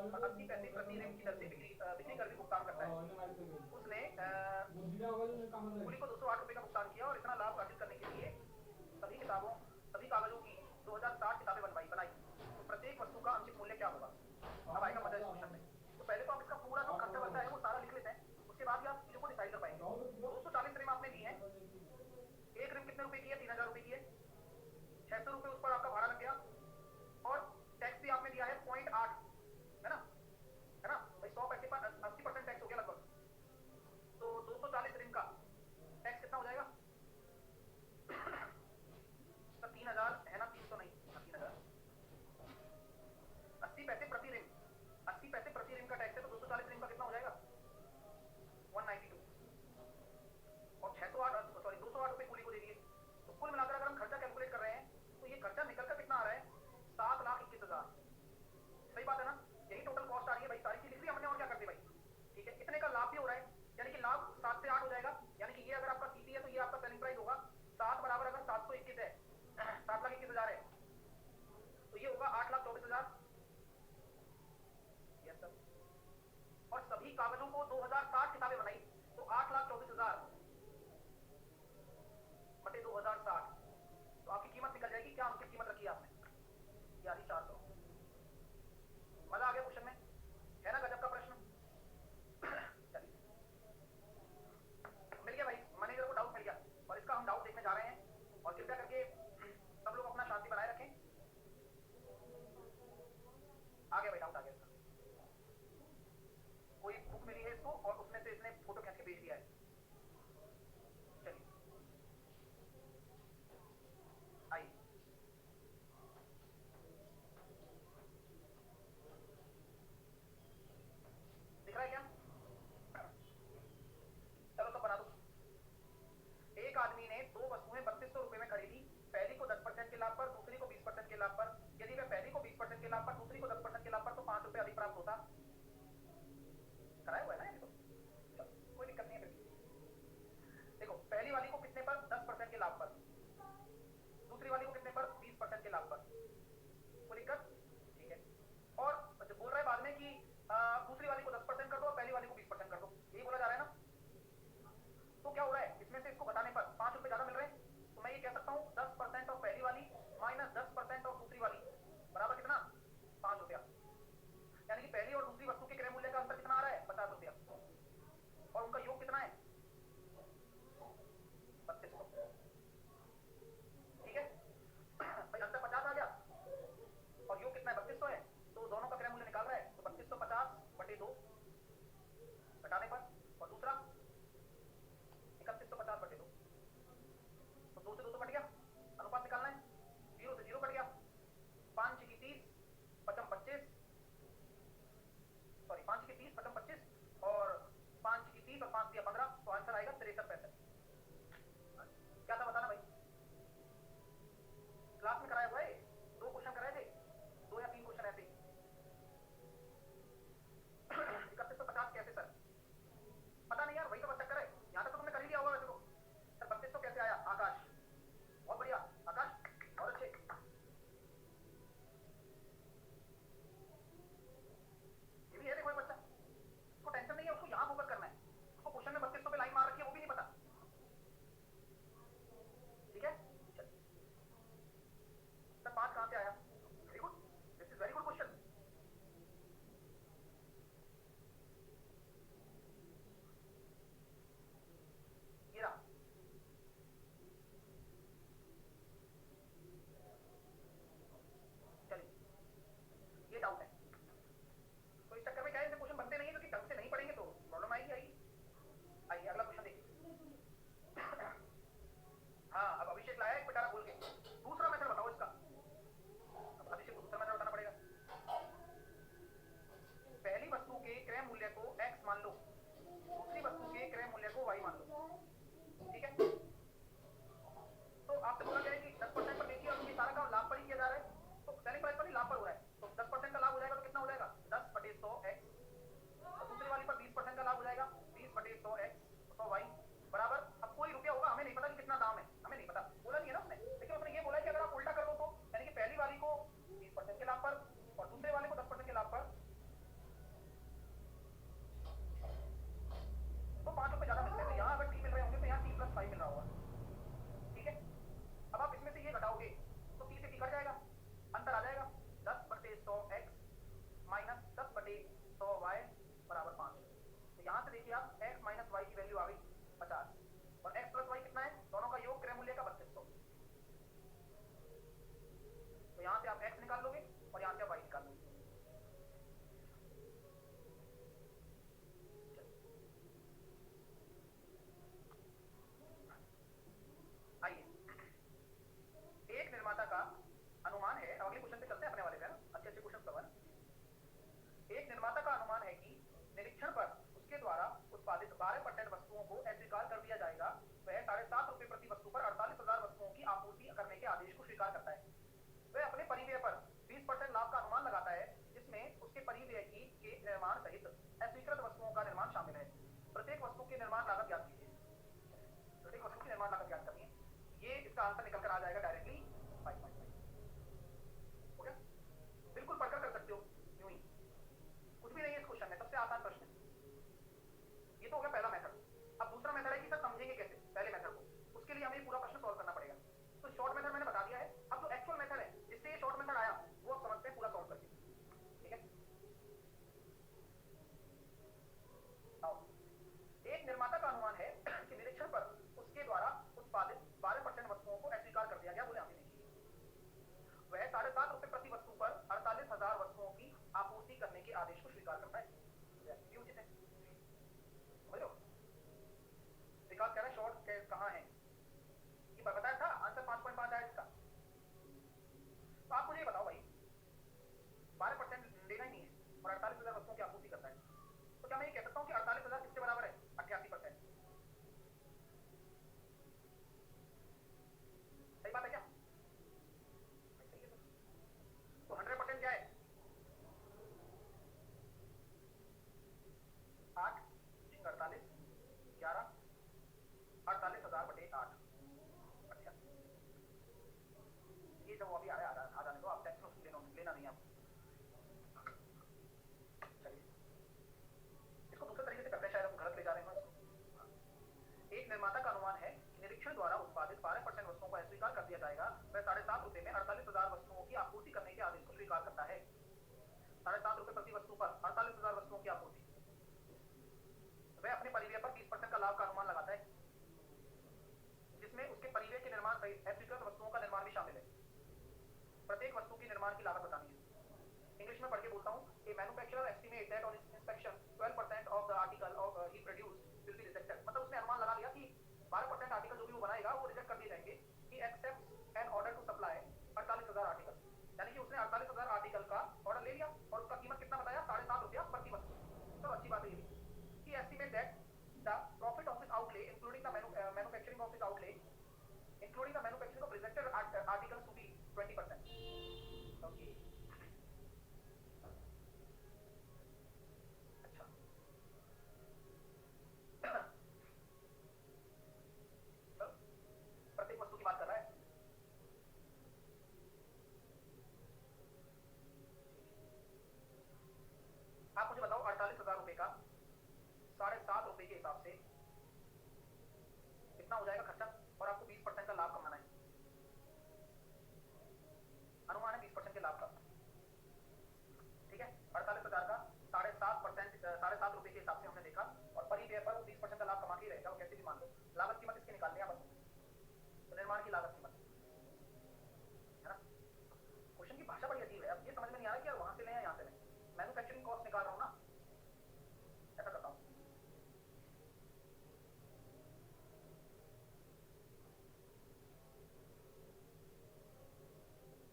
और 80 पैसे प्रति रिंग की दर से बिजली कर भी भुगतान करता है। उसने कुली को 208 रुपए का भुगतान किया और इतना लाभ अर्जित करने के लिए सभी कागजों की 2060 किताबें बनाई। तो प्रत्येक वस्तु का अंकित मूल्य क्या होगा? अब आएगा मजा इस क्वेश्चन में। तो पहले तो आप इसका पूरा जो खर्चा वर्चा है वो सारा लिख लेते हैं, उसके बाद भी आप चीजों को डिसाइड कर पाएंगे। 240 रिम आपने ली है, एक रिम कितने रुपए की है? 3000 रुपए की है। 600 रुपए उस पर आपका भाड़ा लग गया और टैक्स भी आपने दिया है 0.8, है ना? है ना भाई? 100 पैसे पर 80% टैक्स हो गया लगभग। तो 240 रिम का टैक्स कितना हो जाएगा? 3000 है ना? 300 नहीं, 3000। 80 पैसे प्रति रिम, 80 पैसे प्रति रिम का टैक्स है, तो 240 रिम का कितना हो जाएगा? 192। और 208 रुपए कुली को दे दिए। तो कुल मिलाकर अगर हम खर्चा कैलकुलेट कर रहे हैं तो ये खर्चा निकल कर कितना आ रहा है? 7,21,000। सही बात है ना? यही टोटल कॉस्ट आ रही है भाई। सारी चीज लिख ली हमने, और क्या करते भाई? ठीक है, इतने का लाभ भी हो रहा है, यानी कि लाभ 7 से 8 हो जाएगा। यानी कि ये अगर आपका सीपी है तो ये आपका सेलिंग प्राइस होगा 7 बराबर अगर 721 है, 7,21,000 है, तो ये होगा 8,24,000। Yes sir. और सभी कागजों को 2060 किताबें बनाई, तो 8,24,000 बटे 2060, तो आपकी कीमत निकल जाएगी। क्या अंकित कीमत रखी है आपने? यानी 400। मजा आ गया क्वेश्चन में? है ना गजब का प्रश्न? चलिए, मिल गया भाई, मैनेजर को डाउट मिल गया, और इसका हम डाउट देखने जा रहे हैं। और कृपया करके सब लोग अपना शांति बनाए रखें। आ गया भाई, डाउट आ गया इसका। कोई बुक मिली है इसको और उसमें से इसने फोटो खींच के भेज दिया है। चलिए आइए, दिख रहा है क्या? चलो तो बना दो। एक आदमी ने दो वस्तुएं 3200 रुपए में खरीदी। पहली को 10% के लाभ पर, दूसरी को 20% के लाभ पर। यदि वह पहली को 20% के लाभ पर, दूसरी को 10% के लाभ पर, तो 5 रुपए अधिक प्राप्त होता। कराया हुआ है ना ये तो? चलो कोई दिक्कत नहीं है। फिर देखो, पहली वाली को कितने पर? 10% के लाभ पर। दूसरी वाली को कितने पर? 20% के लाभ पर। कोई दिक्कत? ठीक है। और जो बोल रहा है बाद में कि दूसरी वाली को 10% कर दो और पहली वाली को 20% कर दो, यही बोला जा रहा है ना? तो क्या हो रहा है इसमें से? इसको घटाने पर 5 रुपए ज्यादा मिल रहे हैं, तो मैं ये कह सकता हूँ 10% ऑफ पहली वाली माइनस 10% ऑफ दूसरी वाली बराबर कितना? 5 रुपया। यानी कि पहली और दूसरी वस्तु के क्रय मूल्य का अंतर कितना आ रहा है? 50 रुपया। और उनका योग कितना है? 3200। ठीक है भाई, अंतर 50 आ गया और योग कितना है? 3200 है। तो दोनों का क्रय मूल्य निकाल रहा है, तो 3250 बटे 2 घटाने पर, और दूसरा 3150 बटे 2, तो 2 से 2 तो कट गया। अनुपात निकालना है, 0 से 0 कट गया। 5 की 30 पचम 25, सॉरी 5 की 30 पचम 25, और 5 की 30 और 5 दिया 15, तो आंसर आएगा 63 पैसे। क्या था बताना भाई? क्लास में कराया हुआ है, 2 क्वेश्चन कराए थे, 2 या 3 क्वेश्चन ऐसे ही। 3150 कैसे सर? पता नहीं यार, वही तो बस चक्कर है। यहाँ तक तो तुमने कर ही लिया होगा वैसे तो। सर 3200 कैसे आया? आकाश, बहुत बढ़िया आकाश, और अच्छे। ये भी है देखो एक बच्चा, उसको टेंशन नहीं है, उसको यहाँ फोकस करना है। उसको क्वेश्चन में 3200 पे लाइन मार रखी है, वो भी नहीं पता। 100 y बराबर 5। तो यहाँ से देखिए आप x माइनस वाई की वैल्यू आ गई 50 और x प्लस वाई कितना है, दोनों का योग क्रय मूल्य का 3200। तो यहाँ से आप x निकाल लोगे और यहाँ से आप y निकाल लोगे। आइए, एक निर्माता का अनुमान है, अब अगले क्वेश्चन पे चलते हैं अपने वाले पे, अच्छे अच्छे क्वेश्चन कवर। एक निर्माता का अनुमान है कि निरीक्षण पर उसके द्वारा उत्पादित 12% वस्तुओं को अस्वीकार कर दिया जाएगा। वह 7.5 रुपए प्रति वस्तु पर 48,000 वस्तुओं की आपूर्ति करने के आदेश को स्वीकार करता है। वह अपने परिव्यय पर 20% लाभ का अनुमान लगाता है, जिसमें उसके परिव्यय के निर्माण सहित अस्वीकृत वस्तुओं का निर्माण शामिल है। प्रत्येक वस्तु की निर्माण लागत ज्ञात कीजिए। प्रत्येक वस्तु की निर्माण लागत ज्ञात करनी है। ये इसका आंसर निकल कर आ जाएगा डायरेक्टली 5.5। हो गया? बिल्कुल पढ़कर कर सकते हो, यूं ही कुछ भी नहीं है इस क्वेश्चन में, सबसे आसान प्रश्न है। ये तो हो गया पहला मेथड। अब दूसरा मेथड है कि सर समझेंगे कैसे पहले मेथड को, उसके लिए हमें पूरा प्रश्न सॉल्व करना पड़ेगा। तो शॉर्ट मेथड मैंने बता दिया है, अब जो एक्चुअल मेथड है जिससे ये शॉर्ट मेथड आया वो आप समझते हैं पूरा सॉल्व करके। ठीक है, आओ। एक निर्माता का अनुमान है कि निरीक्षण पर उसके द्वारा उत्पादित 12% वस्तुओं को अस्वीकार कर दिया गया। बोले आगे देखिए, वह 7.5 रुपए प्रति वस्तु पर 48,000 वस्तुओं की आपूर्ति करने के आदेश को स्वीकार करता है। उचित है, समझ लो। विकास कह रहा है शॉर्ट कहाँ है, ये बताया था आंसर 5.5 आया इसका। तो आप मुझे ये बताओ भाई, 12% देना ही नहीं है और 48,000 वस्तुओं की आपूर्ति करता है, तो क्या मैं ये कह सकता हूँ कि 48,000 किसके बराबर है? 88%। सही बात है क्या? सही है। तो 100% क्या है? 8 48 11 48,000 बटे 8। अच्छा, ये तो अभी आ जाने दो, आप टेंशन लेना नहीं आपको। चलिए इसको दूसरे तरीके से करते हैं, शायद हम गलत ले जा रहे हैं इसको। एक निर्माता का अनुमान है कि निरीक्षण द्वारा उत्पादित 12% वस्तुओं को अस्वीकार कर दिया जाएगा। वह 7.5 रुपए में 48,000 वस्तुओं की आपूर्ति करने के आदेश को स्वीकार करता है। 7.5 रुपए प्रति वस्तु पर 48,000 वस्तुओं की आपूर्ति। वह अपने परिव्यय पर 20% का लाभ का अनुमान लगाता है, जिसमें उसके परिव्यय के निर्माण सहित अस्वीकृत वस्तुओं का निर्माण भी शामिल है। प्रत्येक वस्तु की निर्माण की लागत बतानी है। इंग्लिश में पढ़ के बोलता हूँ, a manufacturer estimate that on inspection 12% of the article he produced will be rejected. मतलब उसने अनुमान लगा लिया कि 12% आर्टिकल जो भी वो बनाएगा वो रिजेक्ट कर दिए जाएंगे। He accepts an order to supply 48,000 article, यानी कि उसने 48,000 आर्टिकल का ऑर्डर ले लिया और उसका कीमत कितना बताया? 7.5 रुपया प्रति वस्तु। तो अच्छी बात है ये भी। He estimate that the profit of this outlay including the manufacturing of this outlay including the manufacturing of rejected articles to be 20%. Okay. अच्छा, चलो प्रत्येक वस्तु की बात कर रहा है। आप मुझे बताओ 48,000 रुपए का 7.5 रुपए के हिसाब से कितना हो जाएगा खर्चा, और आपको 20% का लाभ कमाना है। अनुमान है 20% के लाभ का। ठीक है, 48,000 का 7.5 रुपए के हिसाब से हमने देखा, और परिव्यय पर 20% का लाभ कमा के रहेगा, वो कैसे भी मान लो। लागत कीमत इसकी निकालनी है बस, तो निर्माण की लागत कीमत है ना। क्वेश्चन की भाषा बड़ी अजीब है, अब ये समझ में नहीं आ रहा कि यार वहां से लें या यहाँ से लें। मैन्युफैक्चरिंग कॉस्ट निकाल रहा हूँ ना, ऐसा करता हूँ।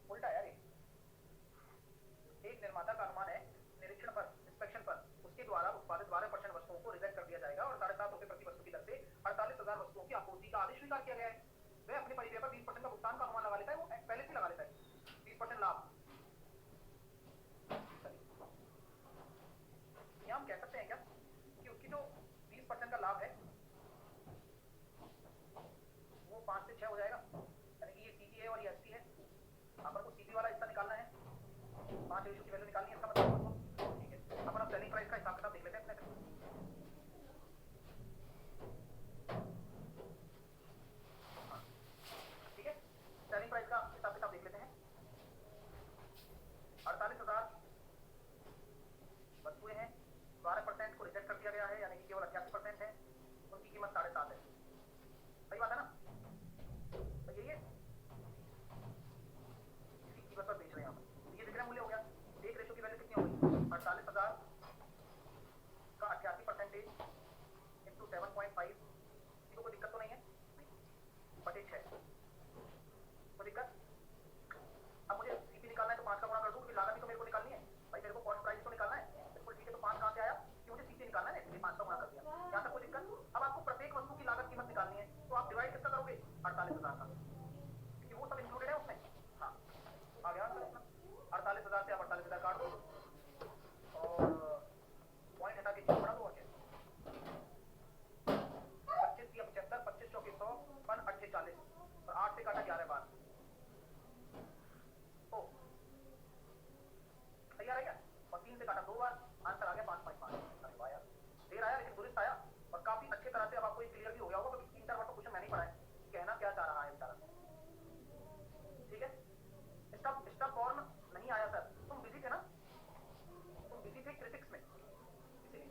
उल्टा यार, एक निर्माता का अनुमान है निरीक्षण पर इंस्पेक्शन पर उसके द्वारा उत्पादित 12% वस्तुओं को रिजेक्ट कर दिया जाएगा और 7.5 रुपए प्रति वस्तु की दर से 48,000 वस्तुओं की आपूर्ति का आदेश स्वीकार किया गया है। वह अपने परिव्यय पर 20% का भुगतान का अनुमान लगा लेता है, वो पहले से लगा लेता है 20% लाभ। केवल 88% है, उनकी कीमत 7.5 है। सही बात है ना? तो यही है, इसकी कीमत पर बेच रहे हैं हम। ये विक्रय मूल्य हो गया। एक रेशो की वैल्यू कितनी हो गई? 48,000 का 88% इंटू 7.5। इसको कोई दिक्कत तो नहीं है? बटे 6। कोई दिक्कत? अब मुझे सीपी निकालना है तो 5 का गुणा कर दूं, क्योंकि लागत भी तो मेरे को निकालनी है भाई, मेरे को कॉस्ट प्राइस तो निकालना है। बिल्कुल ठीक है, तो 5 कहाँ से आया कि मुझे सीपी निकालना है, इसलिए 5 का गुणा कर दिया। यहाँ तक कोई दिक्कत? अब आपको प्रत्येक वस्तु की लागत कीमत निकालनी है, तो आप डिवाइड कितना करोगे? 48,000 का, क्योंकि वो सब इंक्लूडेड है उसमें। हाँ, आ गया आंसर अपना। 48,000 से आप 48,000 काट दो और पॉइंट हटा के बढ़ा दो। और 25 या 75, 25 चौके 100, 1 8 40 और 8 से काटा 11 बार। ओ तैयार है क्या? और 3 से काटा 2 बार, आंसर आ गया 5.5। अरे वाह यार, देर आया लेकिन दुरुस्त आया, और काफी अच्छे तरह से अब आपको ये क्लियर भी हो गया होगा, क्योंकि 3-4 बार तो क्वेश्चन मैंने ही पढ़ा है, कहना क्या चाह रहा है बेचारा। ठीक है, स्टॉप फॉर्म नहीं आया सर, तुम बिजी थे ना, तुम बिजी थे क्रिटिक्स में, इसीलिए।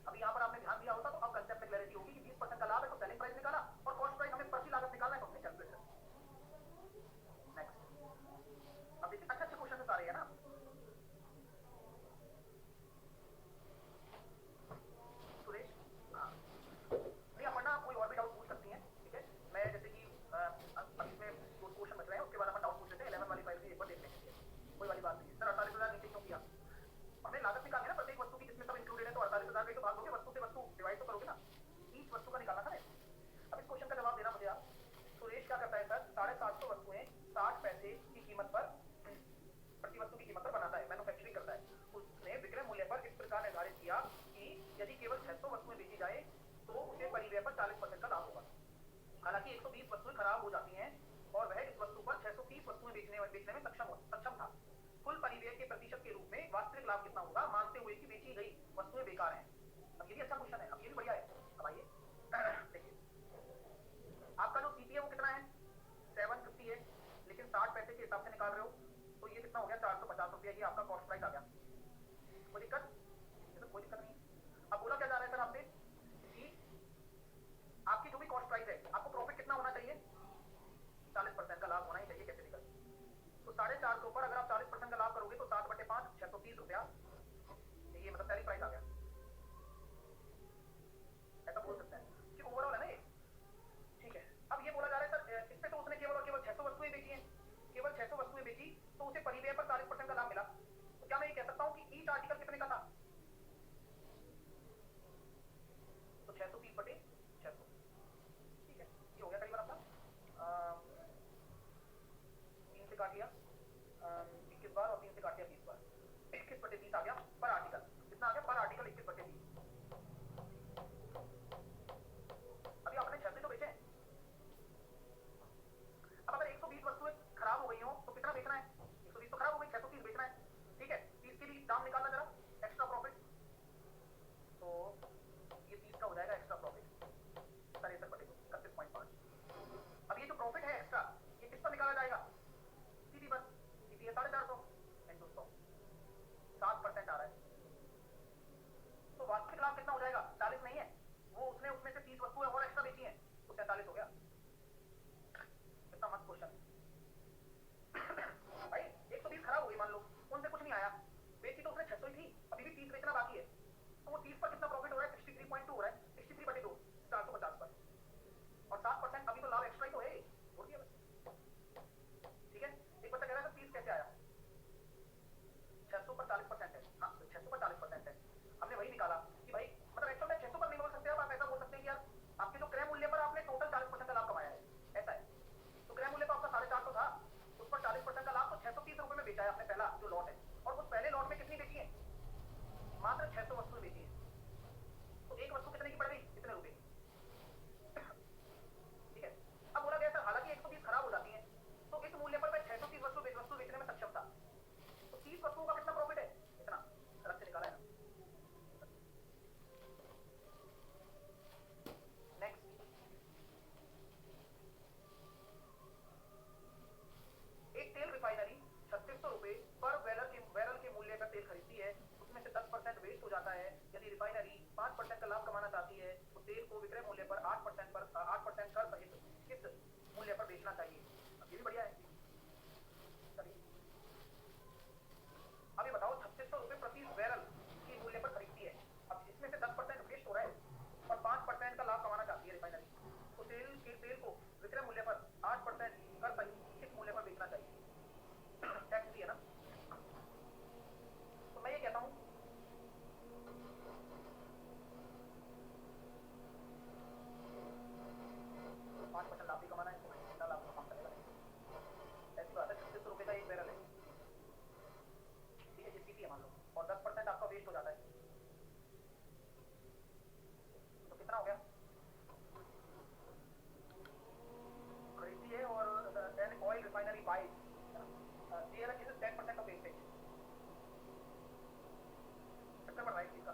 अभी यहाँ पर आपने ध्यान दिया होता तो अब कंसेप्ट में क्लैरिटी होगी कि 20% का लाभ है तो सेलिंग प्राइस निकाला, और कॉस्ट प्राइस हमें प्रति लागत निकालना है तो हमने कैलकुलेट कर। नेक्स्ट, अब देखिए अच्छे क्वेश्चन आ रहे हैं ना। सुरेश, हाँ नहीं, अपर्णा कोई और भी डाउट पूछ सकती हैं, ठीक है। मैं जैसे कि अब इसमें जो क्वेश्चन बच रहे हैं उसके बाद अपन डाउट पूछ लेते हैं। 11 वाली फाइल भी एक बार देख लेंगे, कोई वाली बात नहीं। सर 48,000 नीचे क्यों किया? हमने लागत निकालनी है ना प्रत्येक वस्तु की, जिसमें सब इंक्लूडेड है, तो 48,000 का तो भाग दोगे, वस्तु से वस्तु डिवाइड तो करोगे ना, ईच वस्तु का निकालना था। अब इस क्वेश्चन का जवाब देना मुझे आप। सुरेश क्या करता है सर? 750 वस्तुएं 60 पैसे की कीमत पर, प्रति वस्तु की कीमत पर बनाता है, मैन्युफैक्चरिंग करता है। उसने विक्रय मूल्य पर इस प्रकार निर्धारित किया कि यदि केवल 600 वस्तुएं बेची जाए तो उसे परिव्यय पर 40% का लाभ होगा। हालांकि 120 वस्तुएं खराब हो जाती हैं और वह इस वस्तु पर 630 वस्तुएं बेचने में सक्षम था। कुल परिव्यय के प्रतिशत के रूप में वास्तविक लाभ कितना होगा, मानते हुए कि बेची गई वस्तुएं बेकार हैं? अब ये भी अच्छा क्वेश्चन है, अब ये भी बढ़िया है। अब आइए देखिए, आपका जो सीपी है वो कितना है? 750 है, लेकिन 60 पैसे के हिसाब से निकाल रहे हो, तो ये कितना हो गया? 450 रुपया, ये आपका कॉस्ट प्राइस आ गया। कोई दिक्कत? कोई दिक्कत नहीं। अब बोला क्या जा रहा है सर आपसे कि आपकी जो भी कॉस्ट प्राइस है, आपको प्रॉफिट कितना होना चाहिए? 40% का लाभ होना ही चाहिए, कैसे निकल। तो 450 पर अगर आप 40% का लाभ करोगे तो 7/5 630 रुपया, ये मतलब सेलिंग प्राइस आ गया, ऐसा बोल सकते हैं कि ओवरऑल है ना ये। ठीक है, अब ये बोला जा रहा है सर इस पे तो उसने केवल और केवल 600 वस्तुएं बेची हैं, केवल 600 वस्तुएं बेची तो उसे परिव्यय पर 40% का लाभ मिला। तो क्या मैं ये कह सकता हूँ कि ईच आर्टिकल कितने का था? तो 630/600, ठीक है, ये हो गया करीबन अपना 3 से काट लिया 21 बार और 3 से काट लिया 20 बार, 21/20 आ गया पर आर्टिकल। कितना आ गया पर आर्टिकल? 21/20। अभी आपने 600 तो बेचे हैं। अब अगर 120 वस्तुएं खराब हो गई हो तो कितना बेचना है? 120 तो खराब हो गई, 630 बेचना है, ठीक है। 30 के लिए दाम निकालना जरा, एक्स्ट्रा प्रॉफिट, तो ये 30 का हो जाएगा एक्स्ट्रा प्रॉफिट 63/31.5। अब ये जो प्रॉफिट है एक्स्ट्रा, ये किस पर निकाला जाएगा? सीधी पर, सीधी है 450 इंटू 100, 7% आ रहा है, तो वास्तविक लाभ कितना हो जाएगा? 40 नहीं है, वो उसने उसमें से 30 वस्तुएं और एक्स्ट्रा बेची हैं तो 43 हो गया। कितना मस्त क्वेश्चन भाई। 120 खराब हो गई मान लो, उनसे कुछ नहीं आया, बेची तो उसने 600 ही थी, अभी भी 30 बेचना बाकी है, तो वो 30 पर कितना प्रॉफिट हो रहा है? 63.2 हो रहा है, 63/2 450 पर, और 7% अभी तो लाभ एक्स्ट्रा ही तो है, छोड़ दिया बस। ठीक है, एक बच्चा कह रहा है 30 कैसे आया? 600 पर 40% है, हाँ 600 पर 40% है, हमने वही निकाला कि भाई मतलब एक्चुअल में 600 पर नहीं बोल सकते आप ऐसा बोल सकते हैं कि यार आपके जो क्रय मूल्य पर आपने टोटल 40% का लाभ कमाया है, ऐसा है। तो क्रय मूल्य तो आपका 450 था, उस पर 40% का लाभ तो 630 रुपए में बेचा है आपने पहला जो लॉट है, और उस पहले लॉट में कितनी बेची है? मात्र 600 वस्तुएं बेची है, तो एक वस्तु कितने की पड़ गई? कितने रुपए की? ठीक है, अब बोला गया सर हालांकि 120 खराब हो जाती है, तो इस मूल्य पर मैं 630 वस्तु बेचने में सक्षम था, तो 30 वस्तुओं का कितना प्रॉफिट है? इतना, अलग से निकाला है ना। नेक्स्ट, एक तेल रिफाइनरी 3600 रुपए पर बैरल के मूल्य का तेल खरीदती है, उसमें से 10% वेस्ट हो जाता है। यदि रिफाइनरी 5% का लाभ कमाना चाहती है तो तेल को विक्रय मूल्य पर 8% पर 8% कर सहित किस मूल्य पर बेचना चाहिए? अब ये भी बढ़िया है। चलिए अब ये बताओ 3600 रुपये प्रति बैरल की मूल्य पर खरीदती है। अब इसमें से 10% वेस्ट हो रहा है और 5% का लाभ कमाना चाहती है रिफाइनरी, तो तेल को विक्रय मूल्य पर 8% कर सहित किस मूल्य पर बेचना चाहिए? टैक्स भी है ना। तो मैं ये कहता हूँ 5% लाभ भी कमाना है तो कितना लाभ कमा चलेगा नहीं। ऐसी बात है 3600 रुपये का एक बैरल है, ठीक है, ये सीपी है मान लो, और 10% आपका वेस्ट हो जाता है तो कितना हो गया? खरीदती है और then oil refinery buys DLF is 10% of wastage. चक्कर बढ़ रहा है इस चीज का।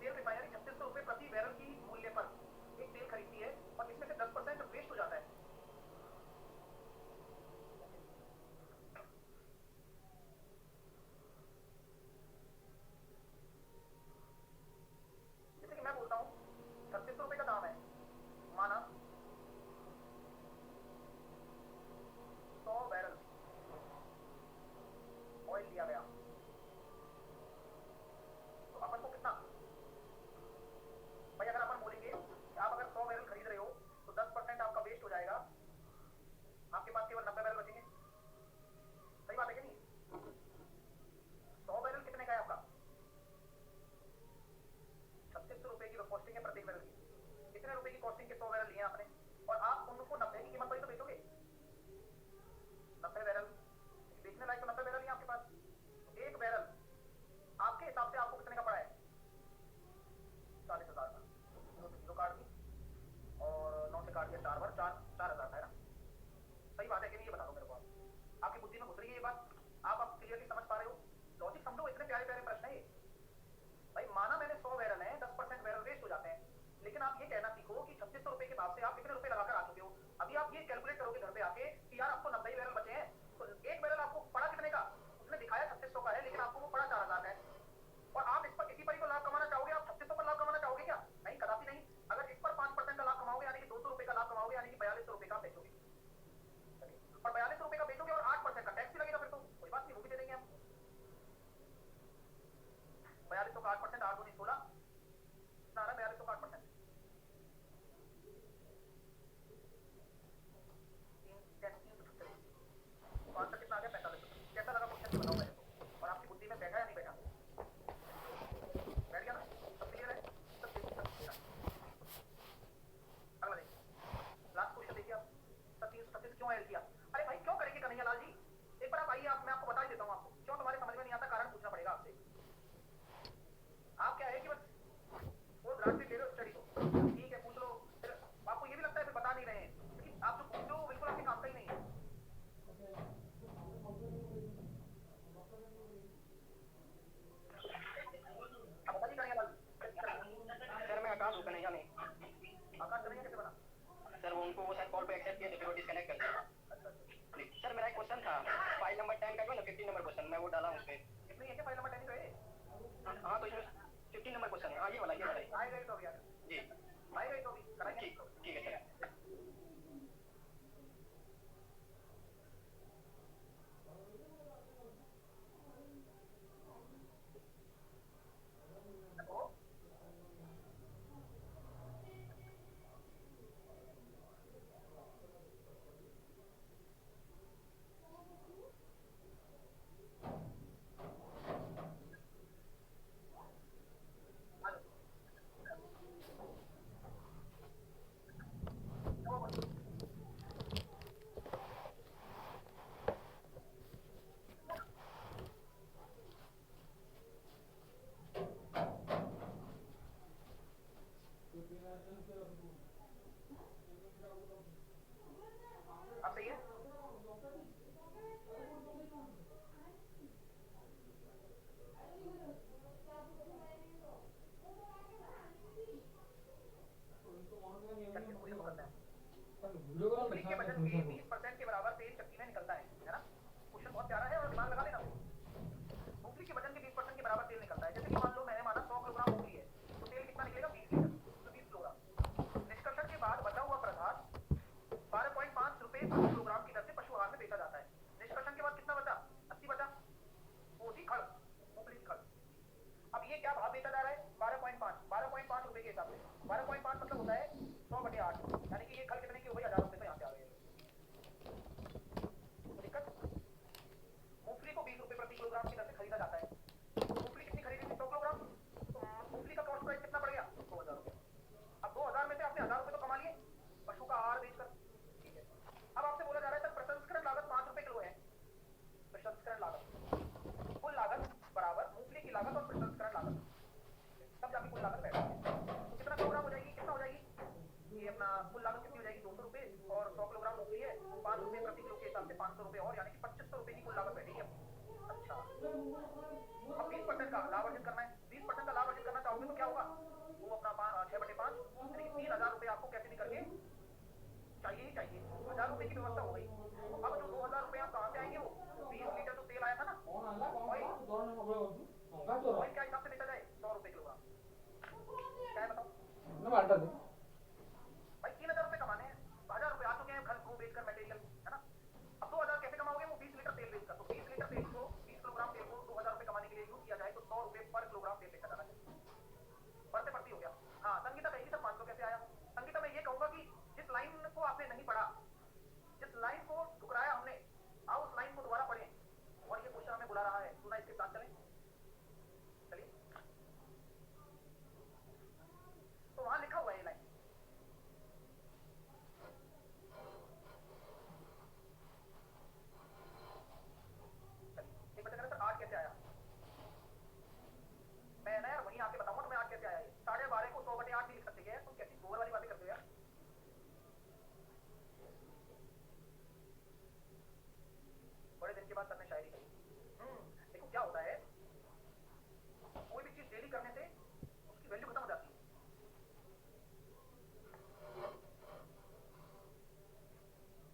तेल रिफाइनरी 3600 रुपये प्रति बैरल की मूल्य पर एक तेल खरीदती है और इसमें से 10% वेस्ट हो जाता है। जैसे कि मैं बोलता हूँ 3600 रुपये का दाम है, माना 100 बैरल ऑयल लिया गया, तो अपन को कितना, भाई अगर अपन बोलेंगे कि आप अगर 100 बैरल खरीद रहे हो तो 10% आपका वेस्ट हो जाएगा, आपके पास केवल 90 बैरल बचेंगे। सही बात है कि नहीं? 100 बैरल कितने का है आपका? 3600 रुपये की कॉस्टिंग है प्रत्येक बैरल की। कितने रुपए की कॉस्टिंग के 100 बैरल लिए आपने, और आप उनको 90 की कीमत पर ही तो बेचोगे। 90 बैरल बेचने लायक तो 90 बैरल ही आपके पास, तो एक बैरल आपके हिसाब से आपको कितने का पड़ा है? 40,000 का। जीरो से जीरो काट दी और 9 से काट दिया 4 बार, 4,000 है ना। सही बात है कि नहीं ये बता दो मेरे को आप। आपकी बुद्धि में घुस रही है ये बात, आप क्लियरली समझ पा रहे हो? लॉजिक समझो, इतने प्यारे प्यारे प्रश्न है ये। भाई माना मैंने 100 बैरल है, 10% बैरल वेस्ट हो जाते हैं, लेकिन आप ये कहना सीखो कि 3600 रुपये के भाव से आप कितने रुपए लगाकर आ चुके हो। अभी आप ये कैलकुलेट करोगे घर पे आके कि यार आपको 90 बैरल बचे हैं, तो एक बैरल आपको पड़ा कितने का? उसने दिखाया 3600 का है, लेकिन आपको वो पड़ा 4000 का है, और आप इस पर इसी पर ही तो लाभ कमाना चाहोगे। आप 3600 पर लाभ कमाना चाहोगे क्या? नहीं, कदापि नहीं। अगर इस पर 5% का लाभ कमाओगे यानी कि 200 रुपए का लाभ कमाओगे, यानी कि 4200 रुपए का बेचोगे, और 4200 रुपए का बेचोगे और 8% का टैक्स भी लगेगा, फिर तो कोई बात नहीं, वो भी दे देंगे हम। 4200 का 8%, 8 दूनी 16, कितना आ रहा है 4200 का 8%? 3,375। तो आंसर कितना आ गया? 45। कैसा लगा क्वेश्चन ये बताओ मेरे को, और आपकी बुद्धि में बैठा या नहीं बैठा? बैठ गया ना? सब क्लियर है? सब क्लियर है। अगला देखिए, लास्ट क्वेश्चन देखिए आप। 336 क्यों ऐड किया? अरे भाई क्यों करेंगे कन्हैया लाल जी? एक बार आप आइए, मैं आपको बता ही देता हूँ। आपको क्यों तुम्हारे समझ में नहीं आता, कारण पूछना पड़ेगा आपसे। आप क्या है कि बस प्रसंस्करण लागत, तब जाके कुल लागत बैठती है। तो कितना किलोग्राम हो जाएगी, कितना हो जाएगी ये अपना कुल लागत कितनी हो जाएगी, 200 रुपए, और 100 किलोग्राम मूंगफली है, 5 रुपए प्रति किलो के हिसाब से 500 रुपए और, यानी कि 2500 रुपए की कुल लागत बैठेगी अपनी। अच्छा, अब 20% का लाभ अर्जित करना है, 20% का लाभ अर्जित करना चाहोगे तो क्या होगा, वो अपना 6/5 यानी कि 3000 रुपए आपको कैसे भी करके चाहिए ही चाहिए। 1000 रुपए की व्यवस्था हो गई। अब जो 2000 रुपए आप कहाँ से आएंगे, वो 20 लीटर जो तेल आया था ना, ऑयल क्या हिसाब से बेचा जाए, 100 रुपए किलोग्राम, क्या है बताओ भाई, 3000 रुपए कमाने हैं, 1000 रुपए आ चुके हैं घर को बेचकर मटेरियल, है ना। अब 2000 कैसे कमाओगे, वो 20 लीटर तेल बेचकर, तो 20 लीटर तेल को 20 किलोग्राम तेल को 2000 रुपए कमाने के लिए यूज किया जाए तो 100 रुपए पर किलोग्राम तेल बेचा जाना चाहिए। बढ़ते बढ़ती हो गया। हाँ, संगीता कहेगी सर 500 कैसे आया। संगीता मैं ये कहूंगा कि जिस लाइन को आपने नहीं पढ़ा, जिस लाइन को ठुकराया हमने, आओ उस लाइन को दोबारा पढ़ें, और ये क्वेश्चन हमें बुला रहा है, सुना इसके साथ चलें, चलिए। तो वहां लिखा हुआ है ये लाइन, एक बच्चा कह रहा सर 8 कैसे आया, मैं ना यार वहीं आके बताऊंगा तुम्हें 8 कैसे आया। 12.5 को 100/8 भी लिख सकते हैं, तुम कैसी गोबर वाली बातें करते हो यार। बड़े दिन के बाद सर ने शायरी कही। देखो क्या होता है, कोई भी चीज डेली करने से उसकी वैल्यू खत्म हो जाती है।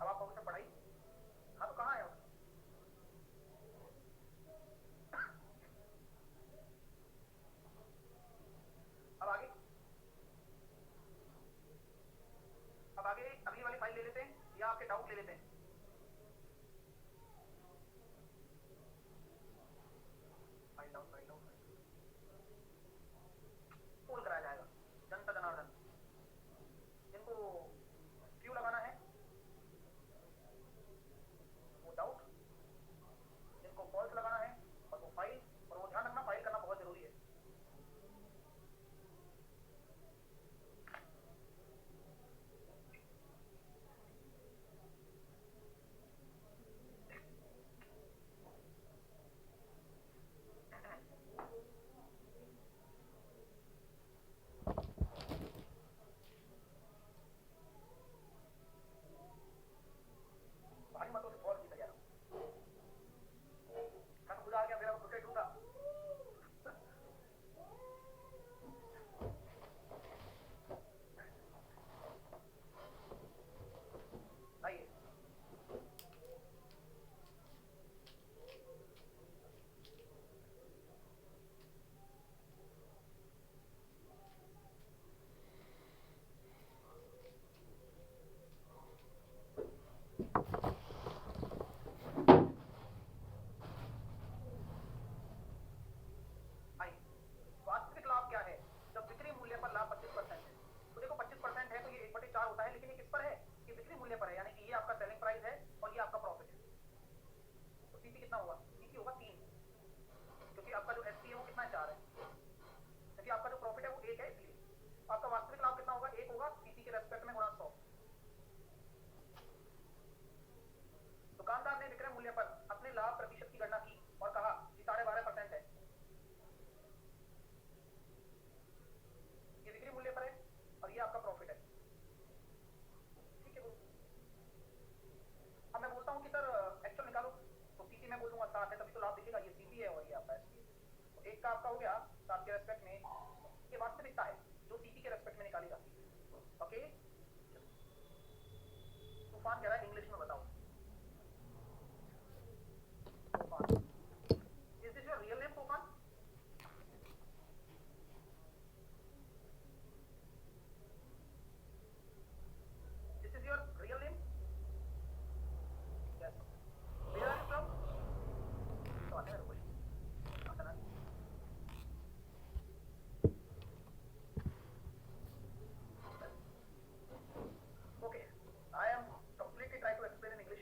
अब आप कहोगे सर पढ़ाई, हाँ तो कहाँ है उसमें, अब आगे, अब आगे अगली वाली फाइल ले लेते हैं, या आपके डाउट ले लेते हैं। फाइल डाउन, फाइल डाउन, पोल कराया जाएगा, जनता जनार्दन, जिनको क्यों लगाना है वो डाउट, जिनको फॉल्स लगाना है और वो फाइल, और वो ध्यान रखना फाइल करना बहुत जरूरी है। भारी मतों से फॉल्स जीता जा रहा हूँ, मैं तो खुद आ गया, मेरा क्रिकेट ढूंढा। आइए, आइए, वास्तविक लाभ क्या है जब बिक्री मूल्य पर लाभ 25% है। तो देखो 25% है तो ये 1/4 होता है, लेकिन ये किस पर है, ये बिक्री मूल्य पर है, यानी कि ये आपका सेलिंग प्राइस है और ये आपका प्रॉफिट है। तो सीपी कितना होगा, सीपी होगा 3, क्योंकि आपका जो एसपी है वो कितना है, 4 है, क्योंकि आपका जो प्रॉफिट है वो 1 है, इसलिए आपका वास्तविक लाभ कितना होगा, 1 होगा, सीपी के रेस्पेक्ट में गुणा 100। दुकानदार ने विक्रय मूल्य पर अपने लाभ प्रतिशत की गणना की और कहा कि 12.5% है, ये बिक्री मूल्य पर है और ये आपका प्रॉफिट है, ठीक है गुरु। अब मैं बोलता हूँ कि सर एक्चुअल निकालो, तो सीपी मैं बोल दूंगा 7 है, तभी तो लाभ दिखेगा, ये सीपी है और ये आपका एसपी है। तो एक का आपका हो गया 7 के रेस्पेक्ट में, ये वास्तविकता है जो सीपी के रेस्पेक्ट में निकाली जाती है। ओके, तूफान कह रहा है इंग्लिश में बताओ, Toofan, is this your real name Toofan, this is your real name, yes, where are you from, तो आते हैं क्वेश्चन, आता ना। Okay, I am completely trying to explain in English.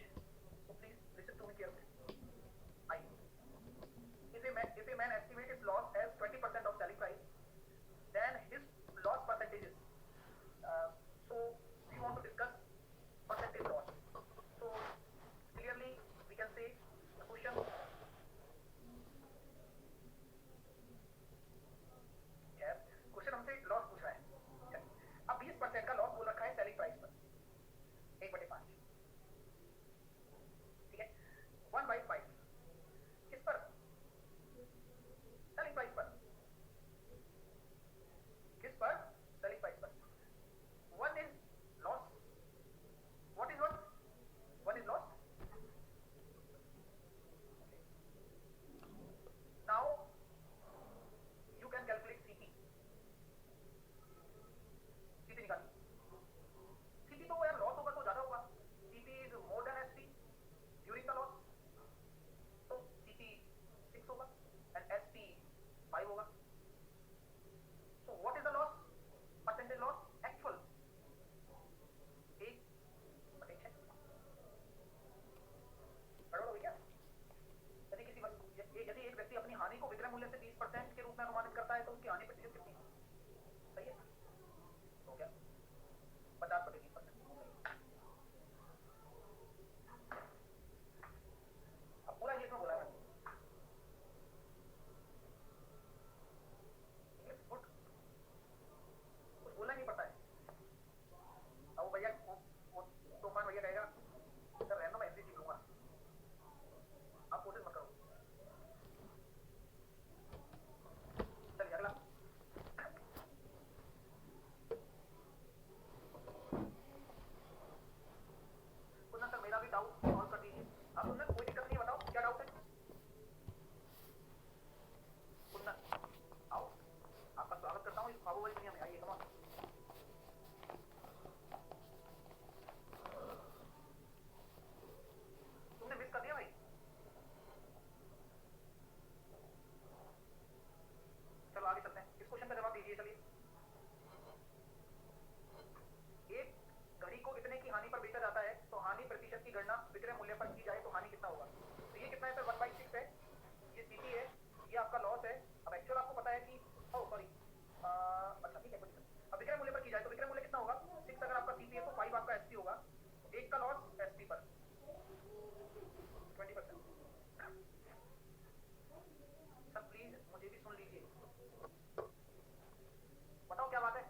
बताओ क्या बात है,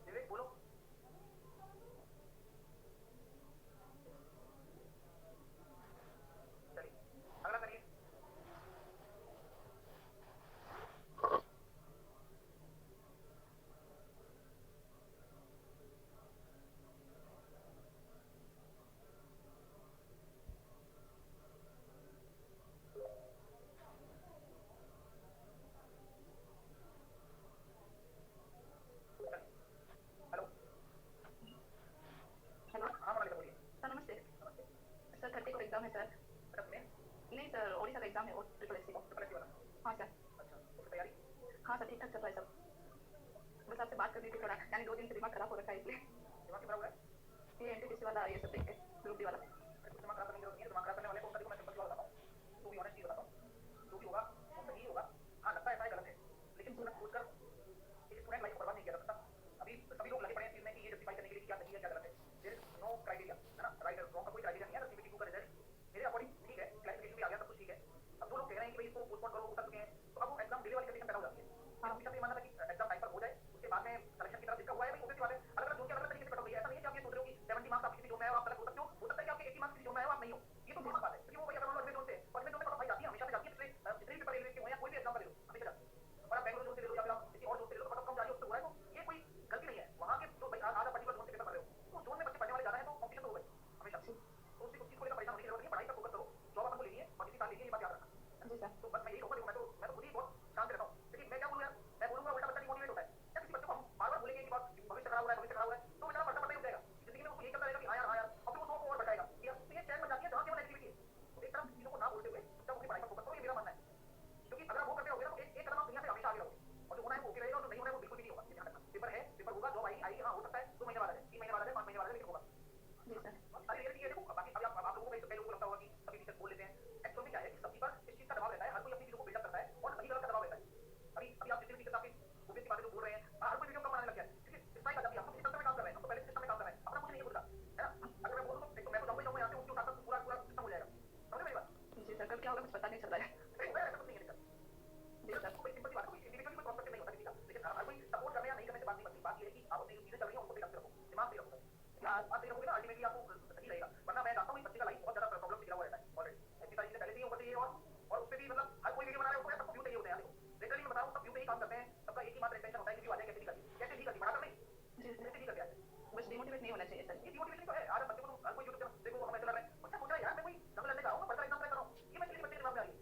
विवेक बोलो। चलिए अगला करिए। हेलो। हेलो हाँ मोनालिसा बोलिए। सर, नमस्ते। नमस्ते। सर 30 को एग्जाम है सर। बेटा सुनिए। नहीं सर, ओडिशा का एग्जाम है, और ट्रिपल एससी का। ट्रिपल एससी वाला। हाँ सर। अच्छा उसकी तैयारी। हाँ सर, ठीक ठाक चल रहा है सब। बस आपसे बात करनी थी, थोड़ा यानी 2 दिन से दिमाग खराब हो रखा है इसलिए। दिमाग क्यों खराब हो रहा है? ये एनटीपीसी वाला ये सब देख के, ग्रुप डी वाला। अरे कुछ दिमाग खराब करने की जरूरत नहीं है। दिमाग खराब करने वाले को उनका देखो, मैं सिंपल सी बात बताता हूँ, टू बी ऑनेस्ट चीज बताता हूँ, जो भी होगा वो सही ही होगा। हाँ लगता है ऐसा है, गलत है, लेकिन जी तुमने सोचकर एक स्टूडेंट लाइफ को बर्बाद नहीं किया जा सकता। अभी सभी लोग लगे पड़े हैं इस चीज में कि ये जस्टिफाई करने के लिए कि क्या सही है क्या गलत है। देयर इज नो क्राइटेरिया, है ना, राइट और रॉन्ग का कोई क्राइटेरिया नहीं है। सीबीटी का रिजल्ट मेरे अकॉर्डिंग ठीक है, क्लैरिफिकेशन भी आ गया, सब कुछ ठीक है। अब जो लोग कह रहे हैं कि भाई इसको पोस्टपोन करो, उतर चुके हैं, तो अब वो एग्जाम डिले वाली कंडीशन पैदा हो जाती है। हाँ। हमेशा से ये मानना था कि एग्जाम टाइम पर हो जाए, उसके बाद में सिलेक्शन की तरफ जिसका हुआ है भाई ऑब्वियस बात है, अलग अलग जोन के अलग अलग तरीके से कट हो गई है। ऐसा नहीं है कि आप ये सोच रहे हो कि 70 मार्क्स आप किसी जोन में हो आप सेलेक्ट हो सकते हो सकता है कि आपके 80 मार्क्स किसी जोन में हो आप नहीं हो। ये तो नॉर्मल बात है, क्योंकि वो भाई अगर मान लो अगले जोन से और अगले जोन में कट ऑफ जाती है, हमेशा से जाती है, पिछले जितने भी पेपर रेलवे के हुए या कोई भी एग्जाम का ले लो हमेशा जाती है। और आप बेंगलुरु जोन से ले लो या फिर आप किसी और जोन से ले लो, कट ऑफ कम जा रही है उससे हो रहा है, तो ये कोई गलती नहीं है वहाँ के जो भाई आज आप पर्टिकुलर जोन से पेपर कर रहे हो, उस जोन में बच्चे पढ़ने वाले ज्यादा है तो कॉम्पिटिशन तो होगा ही हमेशा। जी तो उस चीज को लेकर परेशान होने की जरूरत नहीं है, पढ़ाई पर फोकस करो, जॉब आपको लेनी है और किसी साल लेनी है, ये बात याद रखना। जी सर। तो बस मैं यही कहूँगा, देखो मैं तो खुद ही बहुत शांत रहता हूँ, लेकिन मैं क्या बोलूँ यार, मैं बोलूँगा उल्टा बच्चा डिमोटिवेट होता है या किसी बच्चे को हम बार बार बोलेंगे कि बात भविष्य खराब हो रहा है, भविष्य खराब हो रहा है, तो बेचारा पढ़ता पढ़ता ही रुक जाएगा। जिंदगी में उसको यही चलता रहेगा कि हाँ यार हाँ यार, और फिर वो को और भटकाएगा कि यार, तो ये चैन बन जाती है जहाँ केवल एक्टिविटी है। तो एक तरफ चीजों को ना बोलते हुए जब अपनी पढ़ाई पर फोकस करो, ये मेरा मानना है। क्योंकि अगर आप वो करते रहोगे ना तो एक कदम आप दुनिया से हमेशा आगे रहोगे, और जो होना है वो ओके रहेगा और जो नहीं होना है वो बिल्कुल भी नहीं होगा। ये ध्यान रखना, पेपर है, पेपर होगा, जॉब आएगी, हाँ हो सकता है 2 महीने बाद आ जाए, 3 महीने बाद आ जाए, 5 महीने बाद आ जाए, लेकिन होगा। जी सर। सारी रियलिटी है। देखो बाकी अभी आप लोगों को कई लोगों को लगता होगा कि सभी टीचर बोल लेते हैं, एक्चुअल में क्या है कि सभी पर इस चीज का दबाव रहता है, हर कोई अपनी चीजों को बिल्डअप करता है और सही गलत का दबाव रहता है। अभी आप जितने भी टीचर आपके ओबीसी की बातें जो बोल रहे हैं, हर कोई वीडियो कम बनाने लग गया है, क्योंकि स्ट्राइक आ जाती है। हम तो किसी सिस्टम में काम कर रहे हैं, हम तो पहले सिस्टम में काम कर रहे हैं, अपना कुछ नहीं है खुद का, है ना। अगर मैं बोलूं तो एक तो मैं तो जाऊंगा यहाँ से, उसके उठाकर पूरा पूरा सिस्टम हो जाएगा। समझ मेरी बात? जी सर, कब क्या होगा कुछ पता नहीं चल रहा है। ऐसा कुछ नहीं है दिक्कत। जी सर। कोई सिंपल सी बात है, कोई इंडिविजुअली कोई प्रोस्पेक्टिव नहीं होता किसी का, लेकिन हर कोई सपोर्ट करने या नहीं करने से बात नहीं बनती। बात ये है कि आप अपनी चीजें चल रही हैं उनको सही ढंग से रखो, दिमाग सही रखो। आप सही रखोगे ना, अल्टीमेटली आपको सही रहेगा। वरना मैं जानता हूँ इस बच्चे का लाइफ बहुत ज्यादा प्रॉब्लम से घिरा हुआ रहता है ऑलरेडी, इतनी सारी चीजें पहले से ही ऊपर से ये और उस पे भी मतलब हर कोई वीडियो बना रहा है, उसको सबको व्यू चाहिए होते हैं। देखो लिटरली मैं बता रहा हूँ, सब व्यू पे ही काम करते हैं, सबका एक ही मात्र इंटेंशन होता है कि व्यू आ जाए, कैसे नहीं करती, कैसे नहीं करती, बढ़ाकर नहीं, जी सर। कैसे नहीं करती आज। बस डिमोटिवेट नहीं होना चाहिए सर। ये डिमोटिवेशन तो है। आज बच्चे को हर कोई यूट्यूब पे देखो, हम ऐसे लड़ रहे हैं, बच्चा सोच रहा है यार मैं कोई जंग लड़ने जा रहा हूँ, बड़ा एग्जाम कर रहा हूँ, ये मैं बच्चे के दिमाग में आ रही है।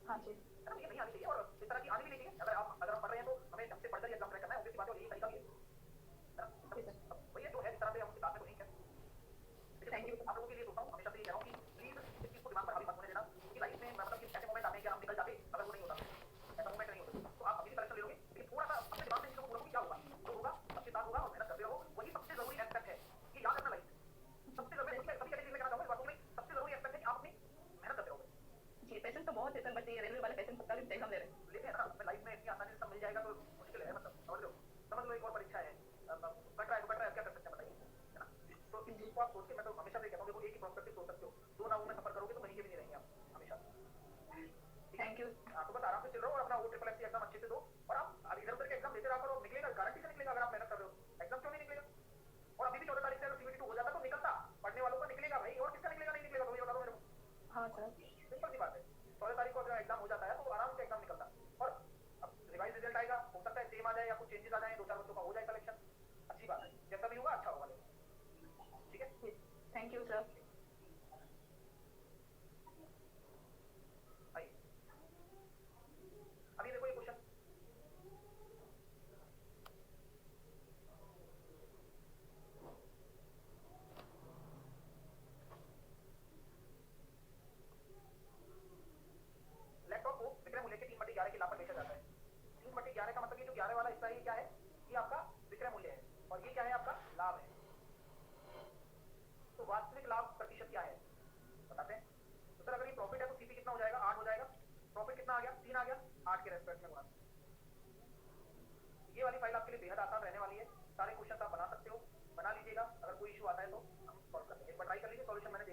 हाँ जी। है ना, ये नहीं आनी चाहिए और इस तरह की आनी भी नहीं चाहिए। अगर हम पढ़ रहे हैं तो हमें ढंग से पढ़कर एग्जाम क्रैक करना है, ऑब्वियस बात है, और यही तरीका भी है ना। जी सर। भैया जो है जिस तरह से हम उसके साथ में तो नहीं है। Thank you. आप लोगों के लिए सोचता हूँ, हमेशा से ये कह रहा हूँ कि प्लीज इस चीज को दिमाग पर हावी मत होने देना, क्योंकि लाइफ में मतलब कि ऐसे मोमेंट आते हैं कि हम निकल जाते अगर वो नहीं होता, ऐसा मोमेंट नहीं होता। तो आप अभी भी सिलेक्शन ले लोगे, लेकिन थोड़ा सा अपने दिमाग से चीजों को बोलो कि क्या होगा, जो होगा सबके साथ होगा और मेहनत करते रहो, वही सबसे जरूरी एस्पेक्ट है। ये याद रखना लाइफ में सबसे जरूरी। मैं सभी कैटेगरी में कहना चाहूंगा इस बातों में, सबसे जरूरी एस्पेक्ट है कि आप अपनी मेहनत करते रहोगे। जी, पेशेंस तो बहुत है सर, बट ये रेलवे वाले पेशेंस सबका भी एग्जाम ले रहे हैं। लेकिन है ना, लाइफ में इतनी आसानी से सब मिल जाएगा तो मुश्किल है, मतलब समझ लो एक और परीक्षा है, कट रहा है तो कट रहा है, क्या कर सकते हैं बताइए, है ना। तो इस चीज को आप सोच के, मैं तो हमेशा से कहता हूँ, देखो एक ही प्रोस्पेक्टिव सोच सकते हो, दो नावों में सफर करोगे तो कहीं के भी नहीं रहेंगे आप हमेशा। Thank you. हाँ तो बस आराम से चल रहो और अपना वो ट्रिपल एससी एग्जाम अच्छे से दो, और आप अब इधर उधर के एग्जाम देते रहा करो, निकलेगा, गारंटी से निकलेगा। अगर आप मेहनत कर रहे हो एग्जाम क्यों नहीं निकलेगा। और अभी भी 14 तारीख से अगर सीबीटी 2 हो जाता तो निकलता, पढ़ने वालों का निकलेगा भाई, और किसका निकलेगा नहीं निकलेगा, तो ये बता दो मेरे को। हाँ सर। सिंपल सी बात है, 14 तारीख को अगर एग्जाम हो जाता है तो आराम से एग्जाम निकलता। और अब रिवाइज रिजल्ट आएगा, हो सकता है सेम आ जाए या कुछ चेंजेस आ जाए, 2-4 बच्चों का हो जाए सिलेक्शन, अच्छी बात है, जैसा भी होगा अच्छा होगा। ठीक है, थैंक यू सर। आइए अभी देखो ये क्वेश्चन, लैपटॉप को विक्रय मूल्य के 3/11 के लाभ पर बेचा जाता है। 3/11 का मतलब ये जो 11 वाला हिस्सा है ये क्या है, ये आपका विक्रय मूल्य है, और ये क्या है आपका लाभ है। तो वास्तविक लाभ प्रतिशत क्या है बताते हैं। तो सर अगर ये प्रॉफिट है तो सीपी कितना हो जाएगा, 8 हो जाएगा। प्रॉफिट कितना आ गया, 3 आ गया, 8 के रेस्पेक्ट में गुणा। ये वाली फाइल आपके लिए बेहद आसान रहने वाली है, सारे क्वेश्चन आप बना सकते हो, बना लीजिएगा। अगर कोई इशू आता है तो हम सॉल्व कर लेंगे, एक बार ट्राई कर लीजिए। सॉल्यूशन मैंने